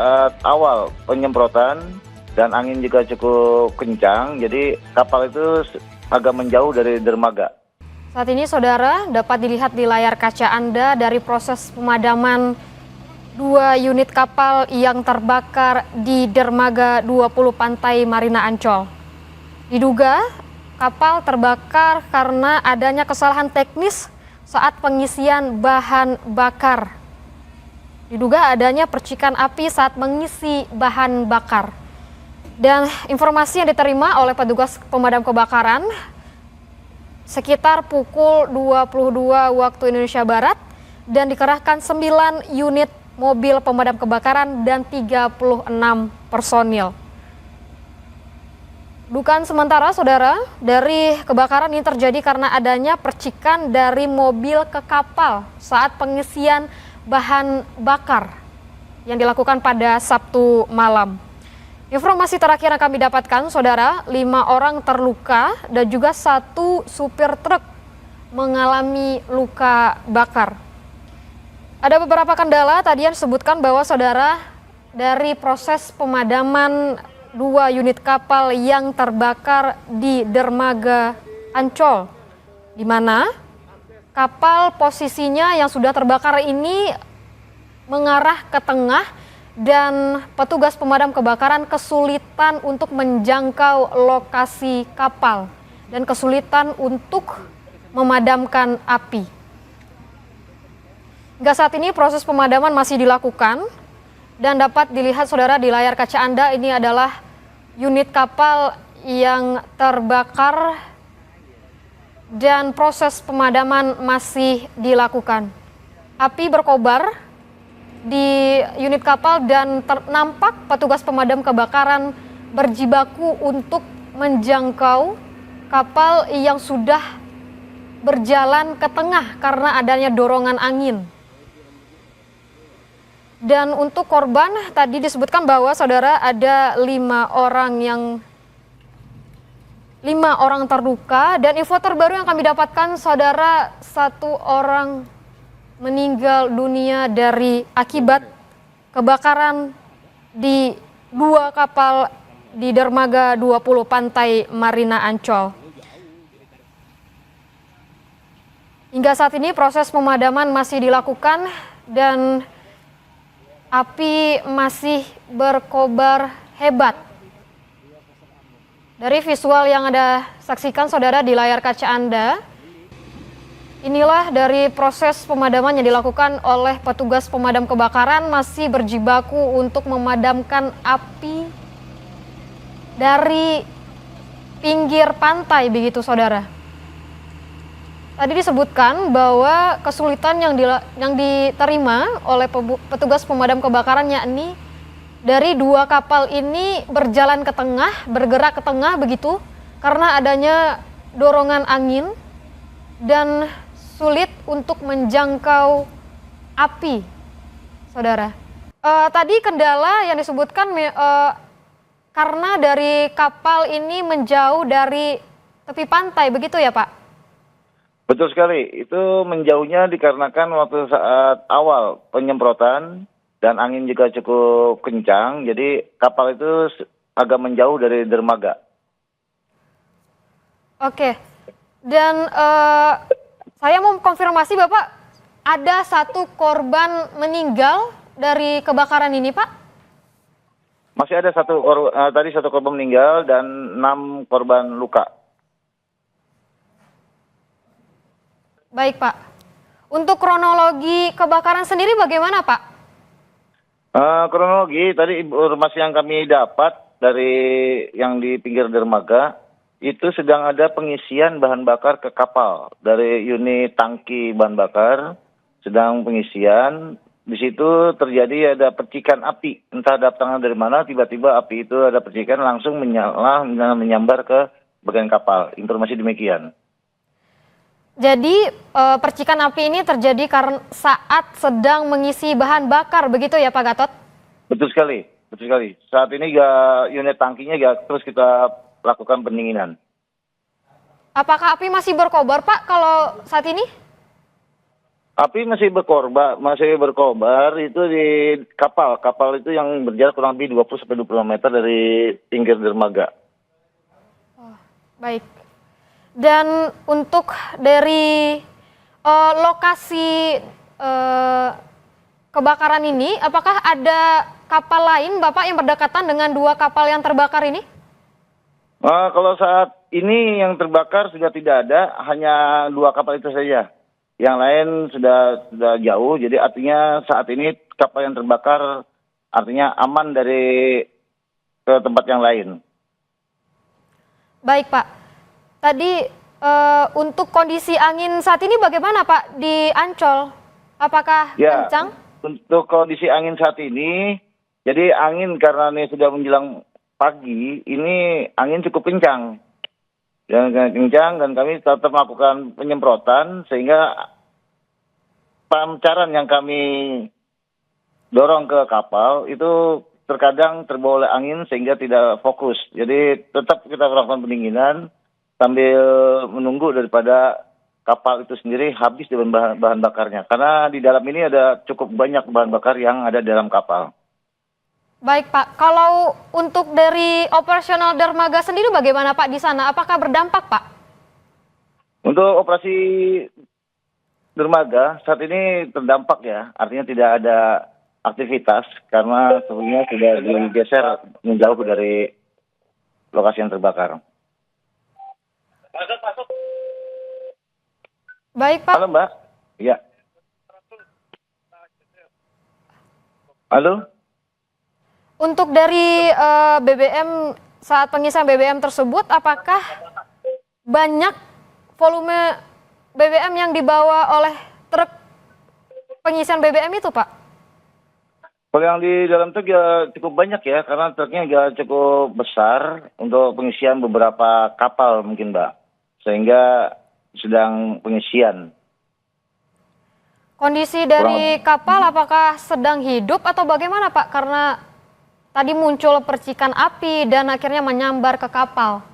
saat awal penyemprotan dan angin juga cukup kencang, jadi kapal itu agak menjauh dari dermaga. Saat ini saudara dapat dilihat di layar kaca Anda dari proses pemadaman 2 unit kapal yang terbakar di dermaga 20 Pantai Marina Ancol. Diduga kapal terbakar karena adanya kesalahan teknis saat pengisian bahan bakar. Diduga adanya percikan api saat mengisi bahan bakar. Dan informasi yang diterima oleh petugas pemadam kebakaran sekitar pukul 22 waktu Indonesia Barat dan dikerahkan 9 unit mobil pemadam kebakaran dan 36 personil. Dugaan sementara saudara dari kebakaran ini terjadi karena adanya percikan dari mobil ke kapal saat pengisian bahan bakar yang dilakukan pada Sabtu malam. Informasi terakhir yang kami dapatkan, saudara, 5 orang terluka dan juga 1 supir truk mengalami luka bakar. Ada beberapa kendala tadi yang disebutkan bahwa saudara dari proses pemadaman 2 unit kapal yang terbakar di dermaga Ancol, di mana kapal posisinya yang sudah terbakar ini mengarah ke tengah dan petugas pemadam kebakaran kesulitan untuk menjangkau lokasi kapal dan kesulitan untuk memadamkan api. Hingga saat ini proses pemadaman masih dilakukan dan dapat dilihat saudara di layar kaca Anda ini adalah unit kapal yang terbakar dan proses pemadaman masih dilakukan. Api berkobar di unit kapal dan nampak petugas pemadam kebakaran berjibaku untuk menjangkau kapal yang sudah berjalan ke tengah karena adanya dorongan angin. Dan untuk korban tadi disebutkan bahwa saudara ada 5 orang terluka dan info terbaru yang kami dapatkan saudara 1 orang meninggal dunia dari akibat kebakaran di 2 kapal di dermaga 20 Pantai Marina Ancol. Hingga saat ini proses pemadaman masih dilakukan dan api masih berkobar hebat. Dari visual yang Anda saksikan saudara di layar kaca Anda, inilah dari proses pemadaman yang dilakukan oleh petugas pemadam kebakaran masih berjibaku untuk memadamkan api dari pinggir pantai begitu saudara. Tadi disebutkan bahwa kesulitan yang diterima oleh petugas pemadam kebakaran yakni dari 2 kapal ini berjalan ke tengah, bergerak ke tengah begitu karena adanya dorongan angin dan sulit untuk menjangkau api, saudara. Tadi kendala yang disebutkan karena dari kapal ini menjauh dari tepi pantai, begitu ya Pak? Betul sekali, itu menjauhnya dikarenakan waktu saat awal penyemprotan dan angin juga cukup kencang, jadi kapal itu agak menjauh dari dermaga. Oke, dan saya mau konfirmasi Bapak, ada 1 korban meninggal dari kebakaran ini Pak? Masih ada tadi 1 korban meninggal dan 6 korban luka. Baik Pak, untuk kronologi kebakaran sendiri bagaimana Pak? Kronologi tadi informasi yang kami dapat dari yang di pinggir dermaga itu sedang ada pengisian bahan bakar ke kapal dari unit tangki bahan bakar sedang pengisian. Di situ terjadi ada percikan api, entah datangnya dari mana, tiba-tiba api itu ada percikan langsung menyambar ke bagian kapal. Informasi demikian. Jadi percikan api ini terjadi karena saat sedang mengisi bahan bakar, begitu ya Pak Gatot? Betul sekali, betul sekali. Saat ini unit tangkinya terus kita lakukan pendinginan. Apakah api masih berkobar Pak kalau saat ini? Api masih berkobar itu di kapal itu yang berjarak kurang lebih 20 sampai 25 meter dari pinggir dermaga. Baik. Dan untuk dari lokasi kebakaran ini, apakah ada kapal lain, Bapak, yang berdekatan dengan dua kapal yang terbakar ini? Kalau saat ini yang terbakar sudah tidak ada, hanya dua kapal itu saja. Yang lain sudah jauh, jadi artinya saat ini kapal yang terbakar artinya aman dari ke tempat yang lain. Baik, Pak. Tadi untuk kondisi angin saat ini bagaimana, Pak, di Ancol? Apakah Ya, kencang? untuk kondisi angin saat ini, jadi angin karena ini sudah menjelang pagi, ini angin cukup kencang. Dan kami tetap melakukan penyemprotan sehingga pancaran yang kami dorong ke kapal itu terkadang terbawa oleh angin sehingga tidak fokus. Jadi tetap kita melakukan pendinginan sambil menunggu daripada kapal itu sendiri habis dengan bahan bakarnya. Karena di dalam ini ada cukup banyak bahan bakar yang ada di dalam kapal. Baik, Pak. Kalau untuk dari operasional dermaga sendiri bagaimana, Pak, di sana? Apakah berdampak, Pak? Untuk operasi dermaga saat ini terdampak ya, artinya tidak ada aktivitas karena sebelumnya sudah digeser menjauh dari lokasi yang terbakar. Baik, Pak. Halo Mbak, ya. Halo. Untuk dari BBM, saat pengisian BBM tersebut, apakah banyak volume BBM yang dibawa oleh truk pengisian BBM itu, Pak? Kalau yang di dalam truk ya cukup banyak ya, karena truknya juga cukup besar untuk pengisian beberapa kapal mungkin Mbak. Sehingga sedang pengisian. Kondisi dari kapal apakah sedang hidup atau bagaimana, Pak? Karena tadi muncul percikan api dan akhirnya menyambar ke kapal.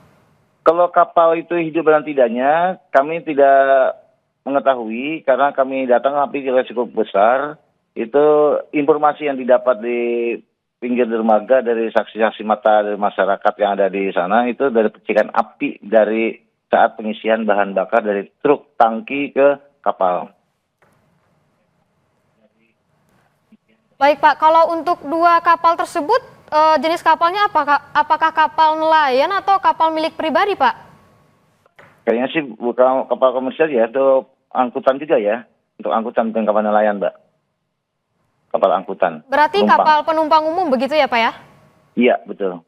Kalau kapal itu hidup dan tidaknya, kami tidak mengetahui karena kami datang api juga cukup besar. Itu informasi yang didapat di pinggir dermaga dari saksi-saksi mata dari masyarakat yang ada di sana itu dari percikan api dari saat pengisian bahan bakar dari truk tangki ke kapal. Baik, Pak, kalau untuk dua kapal tersebut, jenis kapalnya apakah kapal nelayan atau kapal milik pribadi, Pak? Kayaknya sih bukan kapal komersial ya, itu angkutan juga ya. Untuk angkutan bukan kapal nelayan, Mbak. Kapal angkutan. Berarti penumpang. kapal penumpang umum begitu ya, Pak ya? Iya, betul.